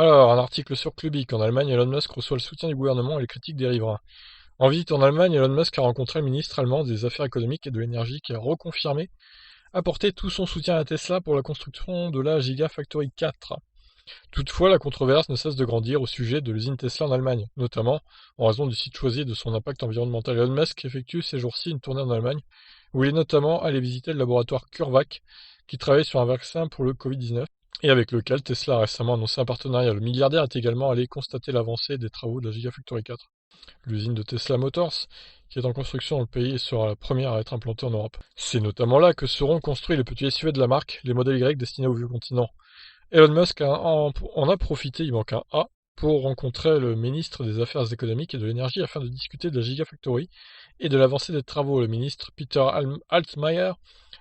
Alors, un article sur Clubic. En Allemagne, Elon Musk reçoit le soutien du gouvernement et les critiques des riverains. En visite en Allemagne, Elon Musk a rencontré le ministre allemand des Affaires économiques et de l'énergie qui a reconfirmé apporter tout son soutien à Tesla pour la construction de la Gigafactory 4. Toutefois, la controverse ne cesse de grandir au sujet de l'usine Tesla en Allemagne, notamment en raison du site choisi et de son impact environnemental. Elon Musk effectue ces jours-ci une tournée en Allemagne, où il est notamment allé visiter le laboratoire CureVac, qui travaille sur un vaccin pour le Covid-19, et avec lequel Tesla a récemment annoncé un partenariat. Le milliardaire est également allé constater l'avancée des travaux de la Gigafactory 4. L'usine de Tesla Motors, qui est en construction dans le pays et sera la première à être implantée en Europe. C'est notamment là que seront construits les petits SUV de la marque, les modèles Y destinés au vieux continent. Elon Musk en a profité, il manque un A, pour rencontrer le ministre des Affaires économiques et de l'énergie afin de discuter de la Gigafactory et de l'avancée des travaux. Le ministre Peter Altmaier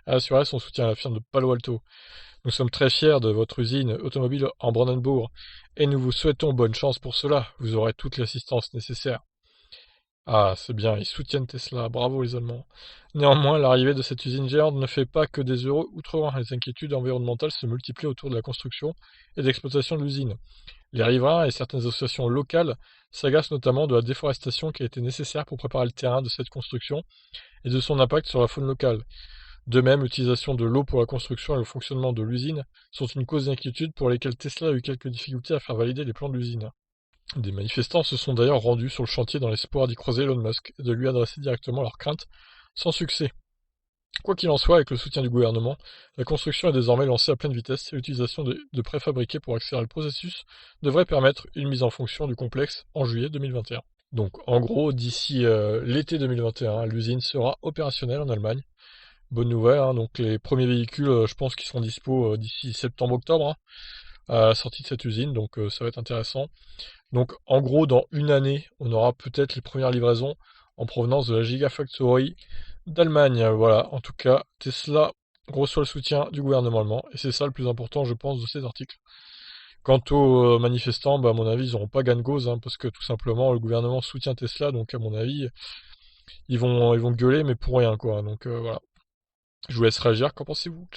a assuré son soutien à la firme de Palo Alto. Nous sommes très fiers de votre usine automobile en Brandenburg et nous vous souhaitons bonne chance pour cela. Vous aurez toute l'assistance nécessaire. Ah, c'est bien, ils soutiennent Tesla, bravo les Allemands. Néanmoins, l'arrivée de cette usine géante ne fait pas que des heureux outre-Rhin. Les inquiétudes environnementales se multiplient autour de la construction et de l'exploitation de l'usine. Les riverains et certaines associations locales s'agacent notamment de la déforestation qui a été nécessaire pour préparer le terrain de cette construction et de son impact sur la faune locale. De même, l'utilisation de l'eau pour la construction et le fonctionnement de l'usine sont une cause d'inquiétude pour lesquelles Tesla a eu quelques difficultés à faire valider les plans de l'usine. Des manifestants se sont d'ailleurs rendus sur le chantier dans l'espoir d'y croiser Elon Musk et de lui adresser directement leurs craintes, sans succès. Quoi qu'il en soit, avec le soutien du gouvernement, la construction est désormais lancée à pleine vitesse et l'utilisation de préfabriqués pour accélérer le processus devrait permettre une mise en fonction du complexe en juillet 2021. Donc en gros, d'ici l'été 2021, l'usine sera opérationnelle en Allemagne. Bonne nouvelle, hein, donc les premiers véhicules, je pense qu'ils seront dispo d'ici septembre-octobre, hein, à la sortie de cette usine, donc ça va être intéressant. Donc en gros, dans une année, on aura peut-être les premières livraisons en provenance de la Gigafactory d'Allemagne. Voilà, en tout cas, Tesla reçoit le soutien du gouvernement allemand, et c'est ça le plus important, je pense, de ces articles. Quant aux manifestants, bah, à mon avis, ils n'auront pas gain de cause, hein, parce que tout simplement, le gouvernement soutient Tesla, donc à mon avis, ils vont gueuler, mais pour rien, quoi. Donc voilà. Je vous laisse réagir, qu'en pensez-vous?